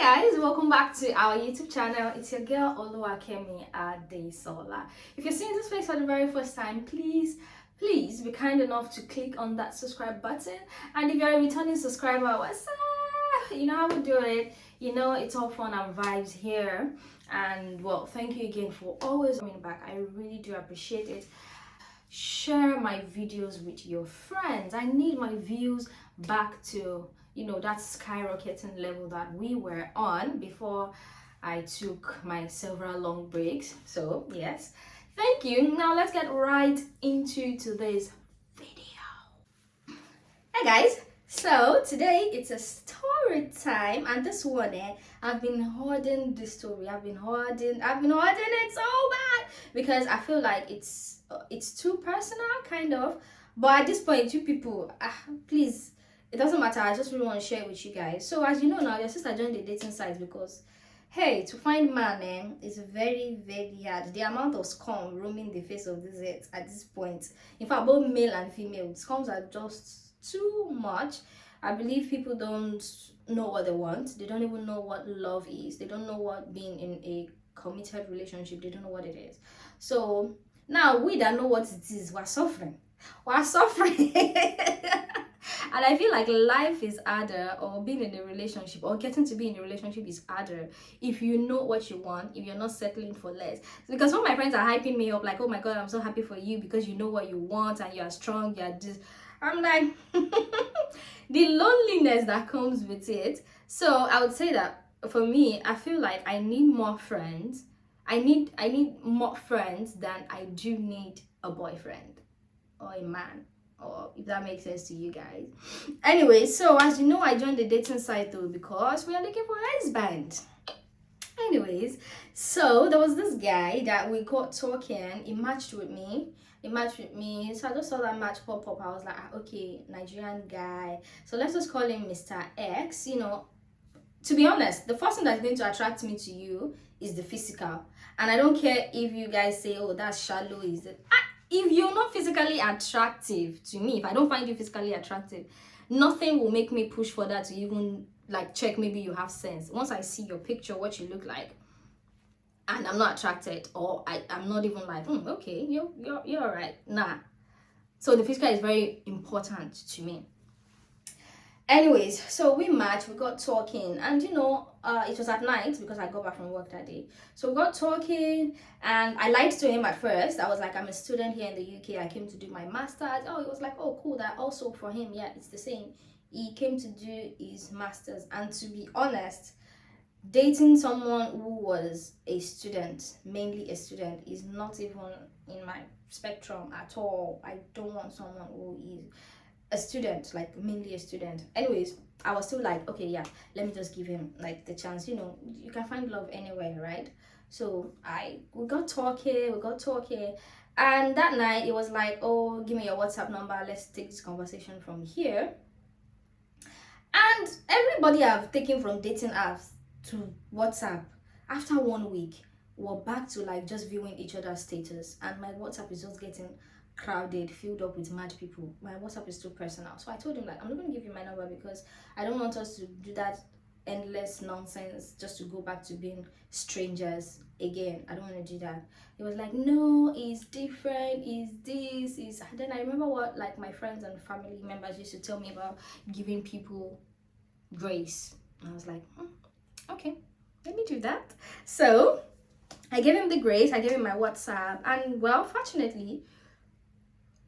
Guys, welcome back to our YouTube channel. It's your girl Oluwakemi Adesola. If you're seeing this face for the very first time, please be kind enough to click on that subscribe button. And if you're a returning subscriber, what's up? You know how we do it. You know it's all fun and vibes here. And well, thank you again for always coming back. I really do appreciate it. Share my videos with your friends. I need my views back to that skyrocketing level that we were on before I took my several long breaks. So yes, thank you. Now let's get right into today's video. Hey guys, so today it's a story time, and this one I've been hoarding this story. I've been hoarding it so bad because I feel like it's too personal, kind of. But at this point, you people, please, it doesn't matter. I just really want to share it with you guys. So as you know now, your sister joined the dating site because, hey, to find man is very, very hard. The amount of scum roaming the face of this earth at this point, in fact, both male and female, scums are just too much. I believe people don't know what they want. They don't even know what love is. They don't know what being in a committed relationship. They don't know what it is. So now we that know what it is, we're suffering. And I feel like life is harder, or being in a relationship, or getting to be in a relationship is harder if you know what you want, if you're not settling for less. Because when my friends are hyping me up, like, oh my god, I'm so happy for you because you know what you want and you're strong, you're just, I'm like, the loneliness that comes with it. So I would say that for me, I feel like I need more friends. I need more friends than I do need a boyfriend or a man, or if that makes sense to you guys. Anyway, so as you know, I joined the dating site though because we are looking for a husband. Anyways, so there was this guy that we got talking. He matched with me. So I just saw that match pop up. I was like, okay, Nigerian guy, so let's just call him Mr. X. To be honest, the first thing that's going to attract me to you is the physical. And I don't care if you guys say, oh, that's shallow, is it? If you're not physically attractive to me, if I don't find you physically attractive, nothing will make me push for that to even like check maybe you have sense. Once I see your picture, what you look like, and I'm not attracted, or I'm not even like, okay, you're all right. Nah. So the physical is very important to me. Anyways, so we matched, we got talking, and it was at night because I got back from work that day. So we got talking, and I lied to him at first. I was like, I'm a student here in the UK. I came to do my master's. Oh, he was like, oh, cool. That also for him, yeah, it's the same. He came to do his master's, and to be honest, dating someone who was a student, mainly a student, is not even in my spectrum at all. I don't want someone who is a student, like mainly a student. Anyways, I was still like, okay, yeah, let me just give him like the chance. You can find love anywhere, right? So we got talking, and that night it was like, oh, give me your WhatsApp number, let's take this conversation from here. And everybody I've taken from dating apps to WhatsApp, after 1 week, we're back to like just viewing each other's status, and my WhatsApp is just getting crowded, filled up with mad people. My WhatsApp is too personal. So I told him, like, I'm not going to give you my number because I don't want us to do that endless nonsense just to go back to being strangers again. I don't want to do that. He was like, no, it's different, it's this, is. And then I remember what like my friends and family members used to tell me about giving people grace. And I was like, okay, let me do that. So I gave him the grace, I gave him my WhatsApp, and well, fortunately,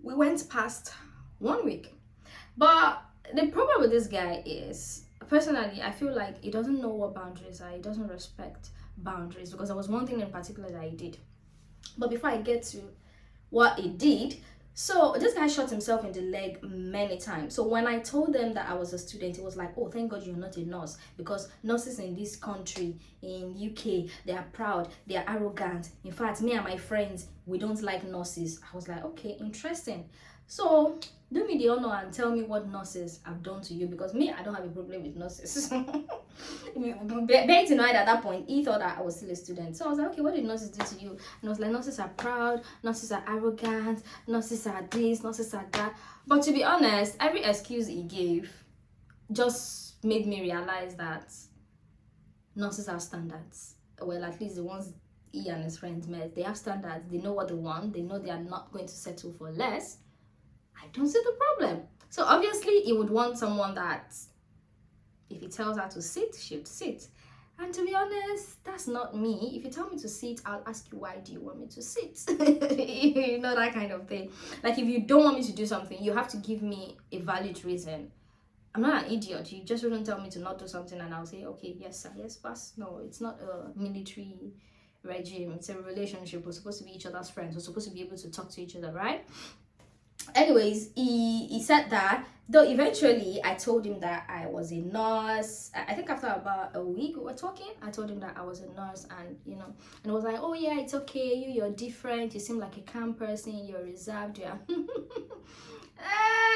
we went past 1 week. But the problem with this guy is, personally, I feel like he doesn't know what boundaries are. He doesn't respect boundaries, because there was one thing in particular that he did. But before I get to what he did, so this guy shot himself in the leg many times. So when I told them that I was a student, it was like, oh, thank God you're not a nurse, because nurses in this country, in UK, they are proud, they are arrogant. In fact, me and my friends, we don't like nurses. I was like, okay, interesting. So do me the honor and tell me what nurses have done to you, because me, I don't have a problem with nurses. Bear to know that at that point, he thought that I was still a student. So I was like, okay, what did nurses do to you? And I was like, nurses are proud, nurses are arrogant, nurses are this, nurses are that. But to be honest, every excuse he gave just made me realize that Nurses have standards. Well, at least the ones he and his friends met, they have standards. They know what they want. They know they are not going to settle for less. I don't see the problem. So obviously, he would want someone that, if he tells her to sit, she'd sit. And to be honest, that's not me. If you tell me to sit, I'll ask you, why do you want me to sit? You know, that kind of thing. Like, if you don't want me to do something, you have to give me a valid reason. I'm not an idiot. You just wouldn't tell me to not do something and I'll say, okay, yes, sir, yes, pass. No, it's not a military regime. It's a relationship. We're supposed to be each other's friends. We're supposed to be able to talk to each other, right? Anyways, he said that, though eventually I told him that I was a nurse. I think after about a week we were talking, I told him that I was a nurse, and you know, and he was like, oh yeah, it's okay, you're different, you seem like a calm person, you're reserved, yeah.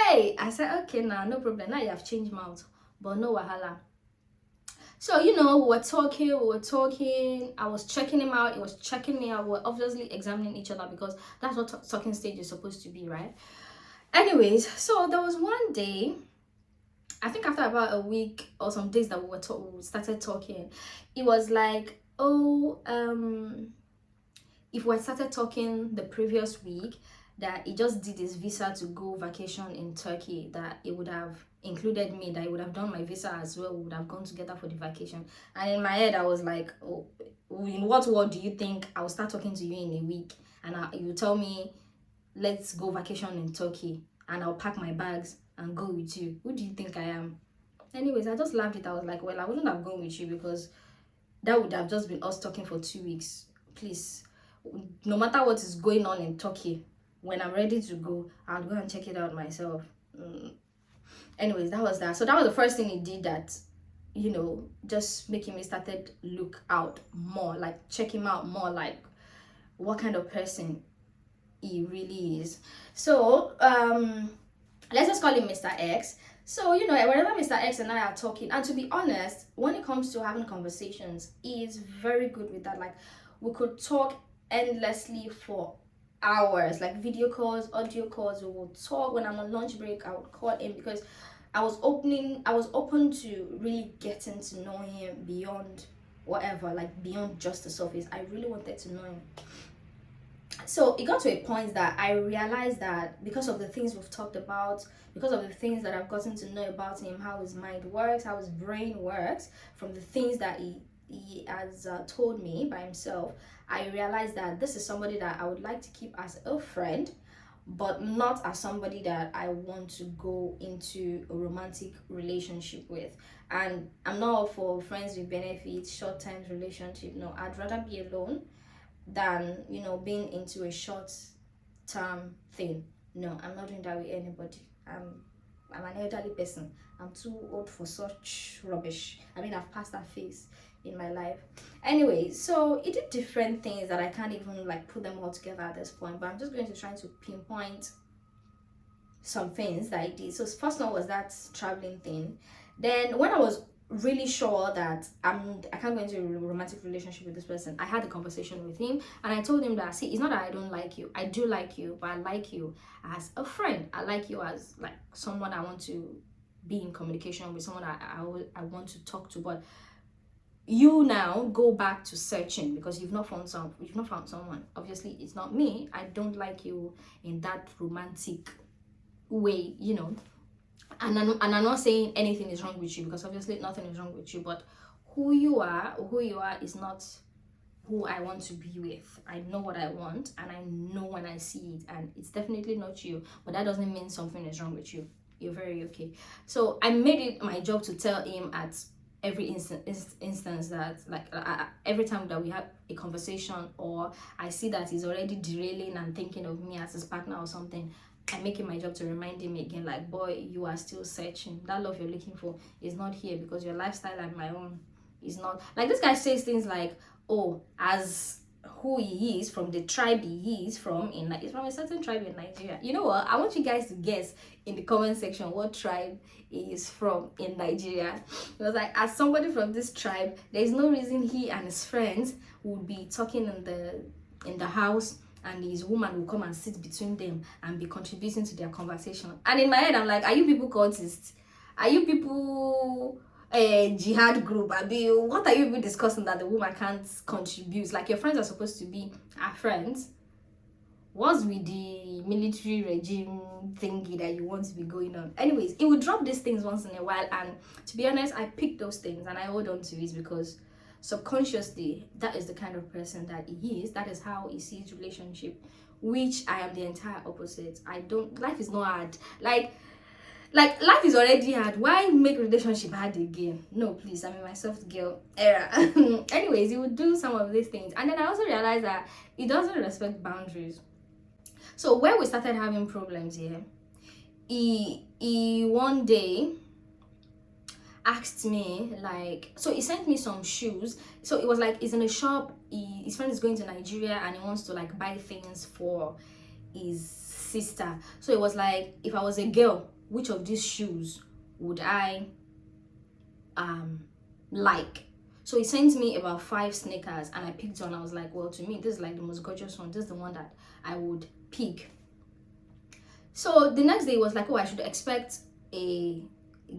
Hey, I said, okay, now no problem, now you have changed mouth, but no wahala. So, you know, we were talking, I was checking him out, he was checking me out, we're obviously examining each other, because that's what talking stage is supposed to be, right? Anyways, so there was one day, I think after about a week or some days that we started talking, it was like, oh, if we had started talking the previous week, that he just did his visa to go vacation in Turkey, that it would have included me, that he would have done my visa as well, we would have gone together for the vacation. And in my head I was like, oh, in what world do you think I will start talking to you in a week and you tell me let's go vacation in Turkey and I'll pack my bags and go with you? Who do you think I am? Anyways, I just laughed it. I was like, well, I wouldn't have gone with you, because that would have just been us talking for 2 weeks. Please, no matter what is going on in Turkey, when I'm ready to go, I'll go and check it out myself. Anyways, that was that. So that was the first thing he did that, you know, just making me started look out more, like check him out more, like what kind of person he really is. So let's just call him Mr. X. So, you know, whenever Mr. X and I are talking, and to be honest, when it comes to having conversations, he is very good with that. Like, we could talk endlessly for hours, like video calls, audio calls. We will talk. When I'm on lunch break, I would call him, because I was open to really getting to know him beyond whatever, like beyond just the surface. I really wanted to know him. So it got to a point that I realized that because of the things we've talked about, because of the things that I've gotten to know about him, how his mind works, how his brain works, from the things that he has told me by himself, I realized that this is somebody that I would like to keep as a friend, but not as somebody that I want to go into a romantic relationship with. And I'm not for friends with benefits, short-term relationship. No, I'd rather be alone than, you know, being into a short-term thing. No, I'm not doing that with anybody. I'm an elderly person. I'm too old for such rubbish. I mean, I've passed that phase in my life. Anyway, so it did different things that I can't even like put them all together at this point, but I'm just going to try to pinpoint some things that I did. So first one was that traveling thing. Then when I was really sure that I can't go into a romantic relationship with this person, I had a conversation with him and I told him that, see, it's not that I don't like you. I do like you, but I like you as a friend. I like you as like someone I want to be in communication with, someone I want to talk to. But you now go back to searching because you've not found someone. Obviously it's not me. I don't like you in that romantic way, you know. And I'm not saying anything is wrong with you, because obviously nothing is wrong with you, but who you are is not who I want to be with. I know what I want and I know when I see it, and it's definitely not you, but that doesn't mean something is wrong with you. You're very okay. So I made it my job to tell him at every instance that, like, every time that we have a conversation or I see that he's already derailing and thinking of me as his partner or something, I make it my job to remind him again, like, boy, you are still searching. That love you're looking for is not here, because your lifestyle and my own is not. Like, this guy says things like, oh, as who he is, from the tribe he is from, he's from a certain tribe in Nigeria. You know what? I want you guys to guess in the comment section what tribe he is from in Nigeria. It was like, as somebody from this tribe, there is no reason he and his friends would be talking in the house and his woman will come and sit between them and be contributing to their conversation. And in my head, I'm like, are you people cultists? Are you people a jihad group. I mean, what are you even discussing that the woman can't contribute? Like, your friends are supposed to be our friends. What's with the military regime thingy that you want to be going on? Anyways, it would drop these things once in a while, and to be honest, I picked those things and I hold on to it because subconsciously that is the kind of person that he is. That is how he sees relationship, which I am the entire opposite. I don't, life is not hard. Like life is already hard. Why make relationship hard again? No, please. I'm in my soft girl era. Anyways, he would do some of these things, and then I also realized that he doesn't respect boundaries. So where we started having problems here, he one day asked me, like, so he sent me some shoes. So it was like he's in a shop, his friend is going to Nigeria and he wants to like buy things for his sister. So it was like, if I was a girl, which of these shoes would I like? So he sent me about 5 sneakers and I picked one. I was like, well, to me this is like the most gorgeous one. This is the one that I would pick. So the next day was like, oh, I should expect a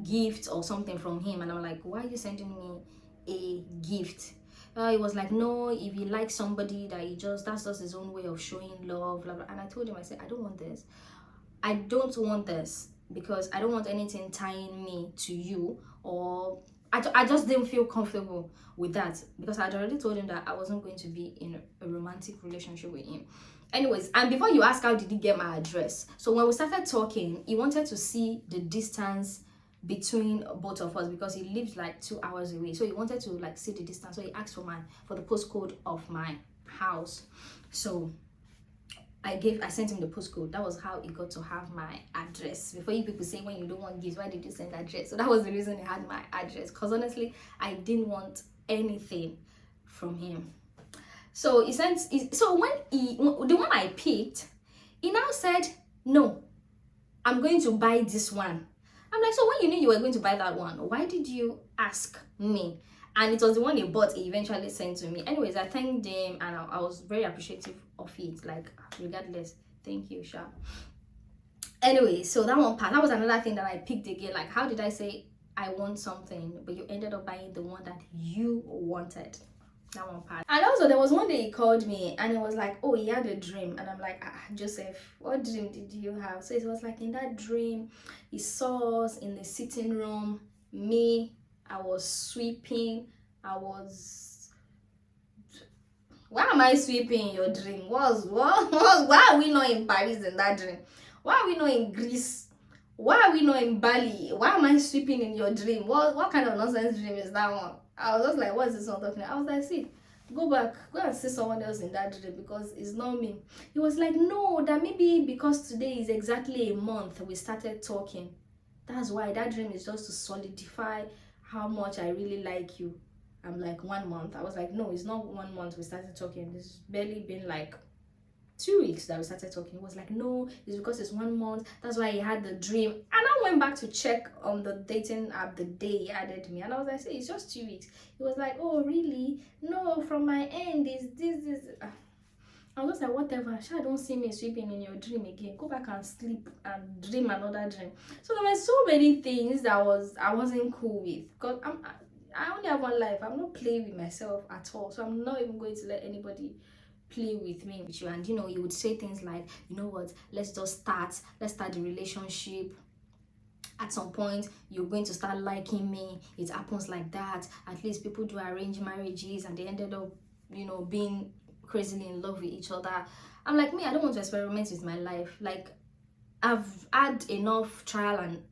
gift or something from him. And I'm like, why are you sending me a gift? He was like, no, if he likes somebody that that's just his own way of showing love, blah, blah. And I told him, I said, I don't want this. I don't want this because I don't want anything tying me to you, or I just didn't feel comfortable with that because I'd already told him that I wasn't going to be in a romantic relationship with him. Anyways, and before you ask how did he get my address, so when we started talking, he wanted to see the distance between both of us because he lives like 2 hours away. So he wanted to like see the distance. So he asked for the postcode of my house. So I sent him the postcode. That was how he got to have my address. Before you people say when you don't want gifts, why did you send address? So that was the reason he had my address. Because honestly, I didn't want anything from him. So so when the one I picked, he now said, no, I'm going to buy this one. I'm like, so when you knew you were going to buy that one, why did you ask me? And it was the one he bought, he eventually sent to me. Anyways, I thanked him and I was very appreciative of it. Like, regardless, thank you, Sha. Anyway, so that was another thing that I picked again. Like, how did I say I want something, but you ended up buying the one that you wanted? That one part. And also there was one day he called me and it was like, oh, he had a dream. And I'm like, Joseph, what dream did you have? So it was like, in that dream he saw us in the sitting room, me, I was sweeping, why am I sweeping in your dream? Why are we not in Paris in that dream? Why are we not in Greece? Why are we not in Bali? Why am I sweeping in your dream? What kind of nonsense dream is that one? I was just like, what is this one talking about? I was like, see, go back, go and see someone else in that dream because it's not me. He was like, no, that maybe because today is exactly a month we started talking. That's why that dream is just to solidify how much I really like you. I'm like, 1 month. I was like, no, it's not 1 month we started talking. It's barely been like 2 weeks that we started talking. He was like, no, it's because it's 1 month. That's why he had the dream. And I went back to check on the dating app the day he added me, and I was like, say, it's just 2 weeks. He was like, oh, really? No, from my end is this. I was like, whatever. Sure, don't see me sweeping in your dream again. Go back and sleep and dream another dream. So there were so many things that I wasn't cool with because I only have one life. I'm not playing with myself at all. So I'm not even going to let anybody play with me with you. And you would say things like, you know what, let's start the relationship. At some point you're going to start liking me. It happens like that. At least people do arrange marriages and they ended up being crazily in love with each other. I'm like, me, I don't want to experiment with my life. Like, I've had enough trial and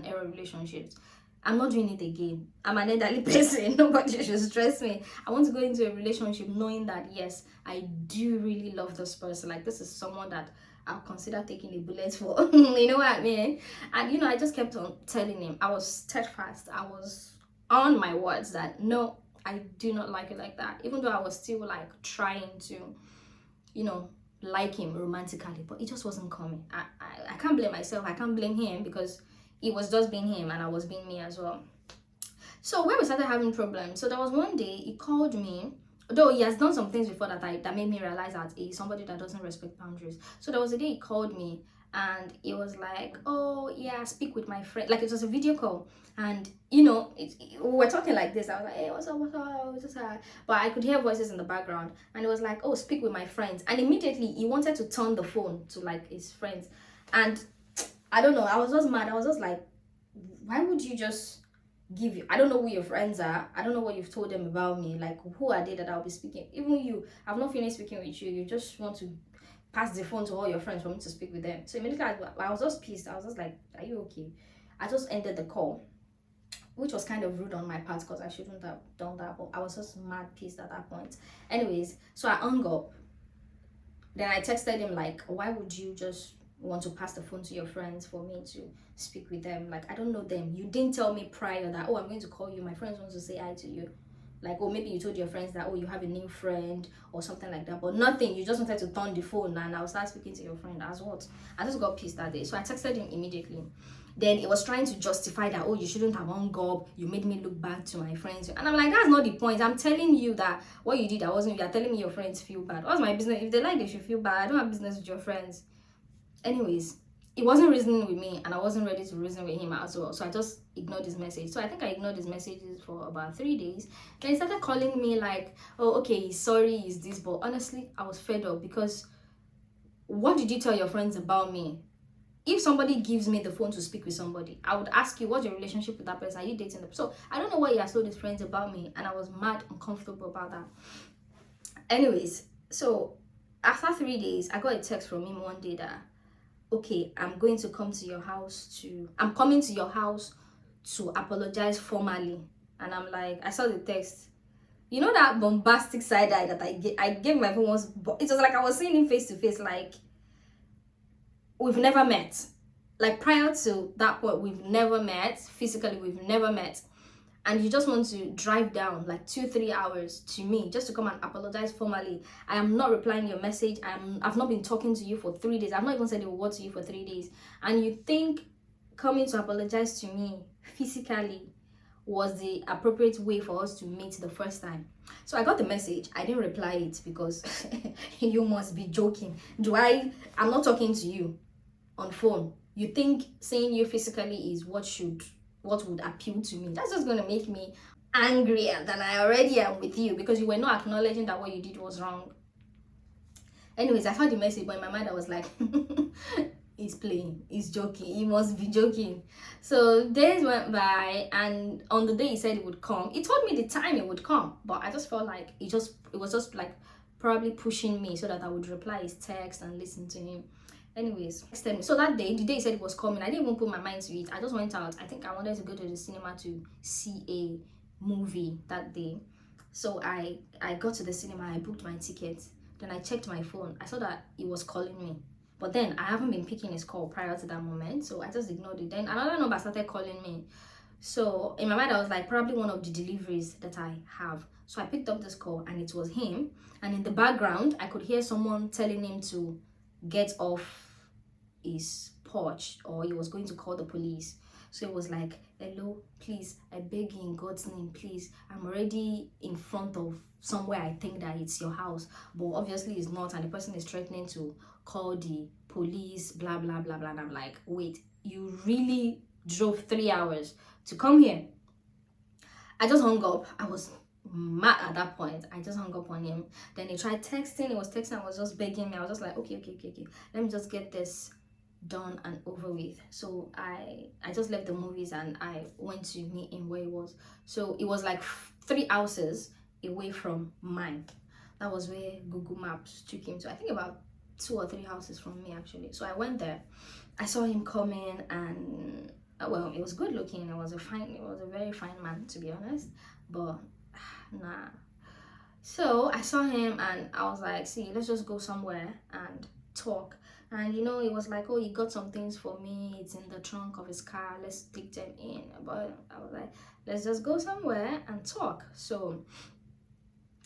error relationships. I'm not doing it again. I'm an elderly person. Nobody should stress me. I want to go into a relationship knowing that, yes, I do really love this person. Like, this is someone that I'll consider taking a bullet for. You know what I mean? And, I just kept on telling him. I was steadfast. I was on my words that, no, I do not like it like that. Even though I was still, like, trying to, like him romantically. But it just wasn't coming. I can't blame myself. I can't blame him because it was just being him and I was being me as well. So when we started having problems, so there was one day he called me, though he has done some things before that made me realize that he's somebody that doesn't respect boundaries. So there was a day he called me and it was like, oh yeah, speak with my friend. Like, it was a video call, and you know, we were talking like this. I was like, hey, what's up, what's up, what's up? But I could hear voices in the background, and it was like, oh, speak with my friends. And immediately he wanted to turn the phone to like his friends, and I don't know, I was just mad. I was just like, why would you just give you, I don't know who your friends are, I don't know what you've told them about me, like who are they that I'll be speaking, even you, I've not finished speaking with you, you just want to pass the phone to all your friends for me to speak with them. So immediately I was just pissed. I was just like, are you okay? I just ended the call, which was kind of rude on my part because I shouldn't have done that, but I was just mad pissed at that point. Anyways, so I hung up. Then I texted him like, why would you just want to pass the phone to your friends for me to speak with them? Like, I don't know them. You didn't tell me prior that, oh, I'm going to call you, my friends want to say hi to you. Like, or maybe you told your friends that, oh, you have a new friend or something like that, but nothing. You just wanted to turn the phone and I'll start speaking to your friend as what. I just got pissed that day, so I texted him immediately. Then it was trying to justify that, oh, you shouldn't have hung up, you made me look bad to my friends. And I'm like, that's not the point. I'm telling you that what you did, I wasn't, you're telling me your friends feel bad. What's my business? If they like, they should feel bad. I don't have business with your friends. Anyways, he wasn't reasoning with me and I wasn't ready to reason with him as well. So I just ignored his message. So I think I ignored his messages for about 3 days. Then he started calling me like, oh, okay, he's sorry, he's this. But honestly, I was fed up because what did you tell your friends about me? If somebody gives me the phone to speak with somebody, I would ask you, what's your relationship with that person? Are you dating them? So I don't know what he has told his friends about me, and I was mad uncomfortable about that. Anyways, so after 3 days, I got a text from him one day that, okay, I'm coming to your house to apologize formally. And I'm like, I saw the text. You know that bombastic side eye that I gave my phone once, but it was like I was seeing him face to face, like we've never met. Like prior to that point, we've never met physically, we've never met. And you just want to drive down like 2-3 hours to me just to come and apologize formally. I am not replying your message. I've not been talking to you for 3 days. I've not even said a word to you for 3 days. And you think coming to apologize to me physically was the appropriate way for us to meet the first time. So I got the message. I didn't reply it because you must be joking. I'm not talking to you on phone. You think seeing you physically is what would appeal to me? That's just gonna make me angrier than I already am with you because you were not acknowledging that what you did was wrong. Anyways, I saw the message, but in my mind I was like, he's playing, he's joking, he must be joking. So days went by, and on the day he said he would come, he told me the time he would come, but I just felt like it was just like probably pushing me so that I would reply his text and listen to him. Anyways, so that day, the day he said it was coming, I didn't even put my mind to it. I just went out. I think I wanted to go to the cinema to see a movie that day. So I got to the cinema, I booked my ticket. Then I checked my phone. I saw that he was calling me. But then I haven't been picking his call prior to that moment, so I just ignored it. Then another number started calling me. So in my mind, I was like, probably one of the deliveries that I have. So I picked up this call and it was him. And in the background, I could hear someone telling him to get off his porch or he was going to call the police. So it was like, hello, please, I beg you in God's name, please, I'm already in front of somewhere I think that it's your house, but obviously it's not, and the person is threatening to call the police, blah blah blah blah. And I'm like, wait, you really drove 3 hours to come here? I just hung up. I was mad at that point. I just hung up on him. Then he tried texting. He was texting. I was just begging me. I was just like, okay. Let me just get this done and over with. So I just left the movies and I went to meet him where he was. So it was like 3 houses away from mine. That was where Google Maps took him to. I think about 2 or 3 houses from me actually. So I went there. I saw him coming and well, it was good looking. It was a very fine man, to be honest. But nah. So I saw him and I was like, see, let's just go somewhere and talk. And you know, it was like, oh, he got some things for me, it's in the trunk of his car, let's take them in. But I was like, let's just go somewhere and talk. So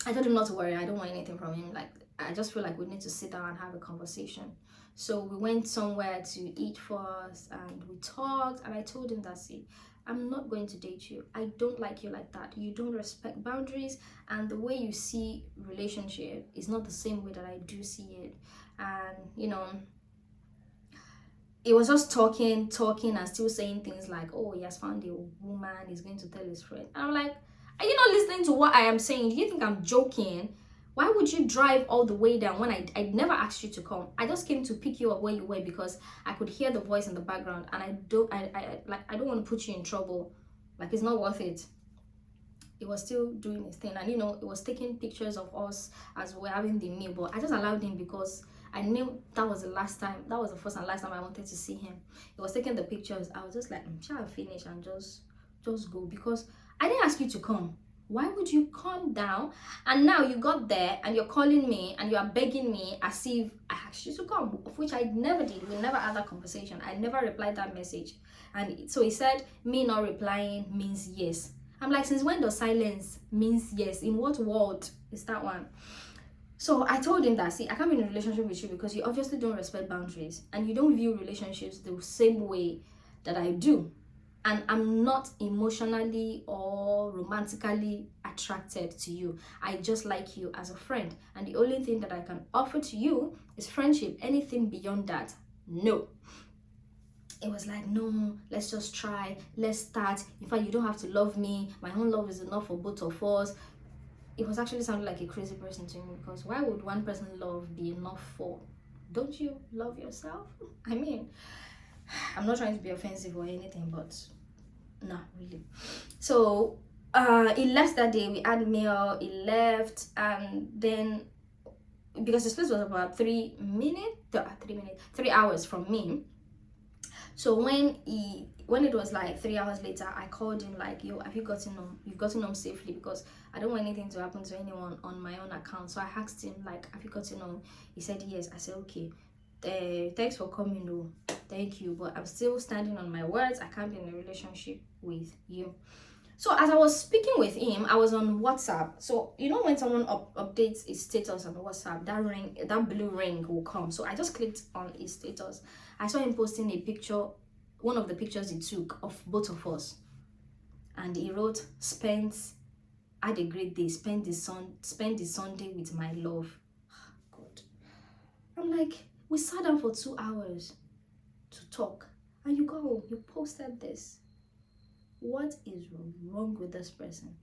I told him not to worry, I don't want anything from him. Like, I just feel like we need to sit down and have a conversation. So we went somewhere to eat first and we talked, and I told him that, see, I'm not going to date you. I don't like you like that. You don't respect boundaries, and the way you see relationship is not the same way that I do see it. And you know, it was just talking, and still saying things like, oh, he has found a woman, he's going to tell his friend. And I'm like, are you not listening to what I am saying? Do you think I'm joking? Why would you drive all the way down when I never asked you to come? I just came to pick you up where you were because I could hear the voice in the background, and I don't want to put you in trouble. Like, it's not worth it. It was still doing his thing, and it was taking pictures of us as we're having the meal, but I just allowed him because I knew that was the first and last time I wanted to see him. He was taking the pictures. I was just like, shall I finish and just go, because I didn't ask you to come. Why would you calm down? And now you got there and you're calling me and you are begging me as if I asked you to come, of which I never did. We never had that conversation. I never replied that message. And so he said, me not replying means yes. I'm like, since when does silence means yes? In what world is that one? So I told him that, see, I can't be in a relationship with you because you obviously don't respect boundaries and you don't view relationships the same way that I do. And I'm not emotionally or romantically attracted to you. I just like you as a friend. And the only thing that I can offer to you is friendship. Anything beyond that, no. It was like, no, let's just try, let's start. In fact, you don't have to love me, my own love is enough for both of us. It was actually sounding like a crazy person to me, because why would one person love be enough for? Don't you love yourself? I mean, I'm not trying to be offensive or anything, but no, really. So he left that day. We had meal, he left, and then because this place was about 3 hours from me. So when it was like 3 hours later, I called him like, yo, have you gotten home? You've gotten home safely, because I don't want anything to happen to anyone on my own account. So I asked him like, have you gotten home? He said yes. I said, okay, thanks for coming though, thank you, but I'm still standing on my words. I can't be in a relationship with you. So as I was speaking with him, I was on WhatsApp. So when someone updates his status on WhatsApp, that blue ring will come. So I just clicked on his status. I saw him posting a picture, one of the pictures he took of both of us, and he wrote, had a great day, spend the Sunday with my love. God, I'm like, we sat down for 2 hours to talk, and you posted this. What is wrong with this person?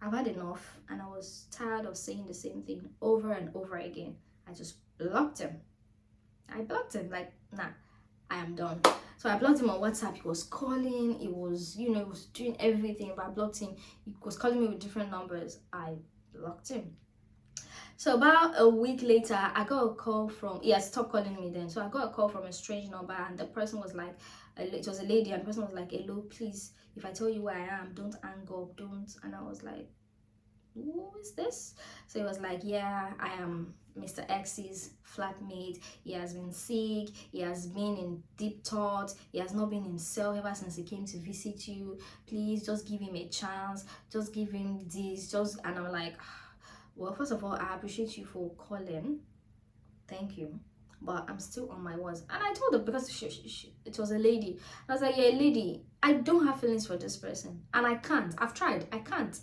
I've had enough, and I was tired of saying the same thing over and over again. I just blocked him. Like, nah, I am done. So I blocked him on WhatsApp. He was calling, he was doing everything, but I blocked him. He was calling me with different numbers. I blocked him. So about a week later, I got a call from, he had stopped calling me then. So I got a call from a strange number, and the person was like, it was a lady, and the person was like, hello, please, if I tell you where I am, don't hang up, don't. And I was like, who is this? So he was like, yeah, I am Mr. X's flatmate. He has been sick, he has been in deep thought, he has not been himself ever since he came to visit you. Please just give him a chance, just give him this, and I'm like, well, first of all, I appreciate you for calling, thank you, but I'm still on my words. And I told her, because it was a lady, I was like, yeah, lady, I don't have feelings for this person, and I've tried, I can't.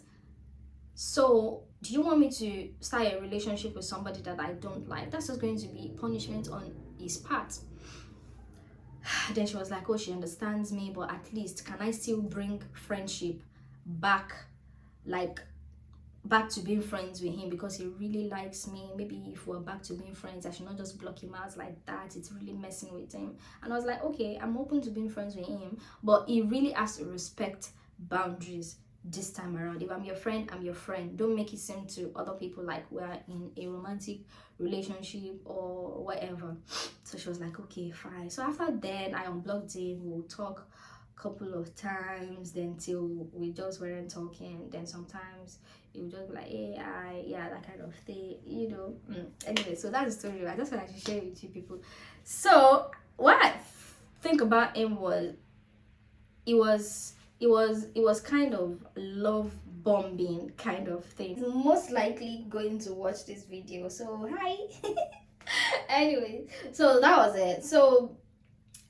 So do you want me to start a relationship with somebody that I don't like? That's just going to be punishment on his part. Then she was like, oh, she understands me, but at least can I still bring friendship back, like back to being friends with him, because he really likes me. Maybe if we're back to being friends, I should not just block him out like that. It's really messing with him. And I was like, okay, I'm open to being friends with him, but he really has to respect boundaries this time around. If I'm your friend, I'm your friend. Don't make it seem to other people like we're in a romantic relationship or whatever. So she was like, okay, fine. So after then, I unblocked him. We'll talk a couple of times, then till we just weren't talking. Then sometimes it would just be like, hey, yeah, that kind of thing, Anyway, so that's the story. I just wanted to share it with you people. So what I think about him was, it was kind of love bombing kind of thing. He's most likely going to watch this video, so hi. Anyway, so that was it. So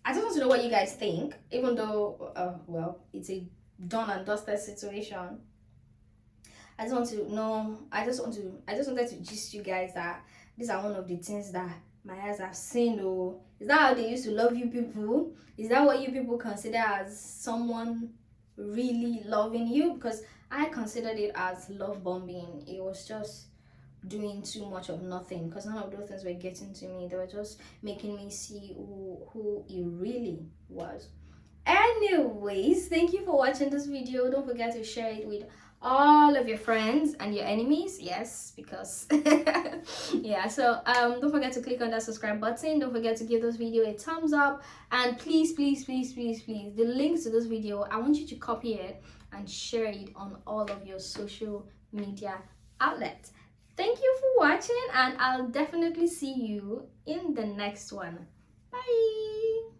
I just want to know what you guys think, even though well, it's a done and dusted situation. I just wanted to gist you guys that these are one of the things that my eyes have seen. Oh, is that how they used to love you people? Is that what you people consider as someone really loving you? Because I considered it as love bombing. It was just doing too much of nothing, because none of those things were getting to me. They were just making me see who it really was. Anyways, thank you for watching this video. Don't forget to share it with all of your friends and your enemies. Yes, because yeah. So don't forget to click on that subscribe button. Don't forget to give this video a thumbs up, and please, please, please, please, please, the links to this video, I want you to copy it and share it on all of your social media outlets. Thank you for watching, and I'll definitely see you in the next one. Bye.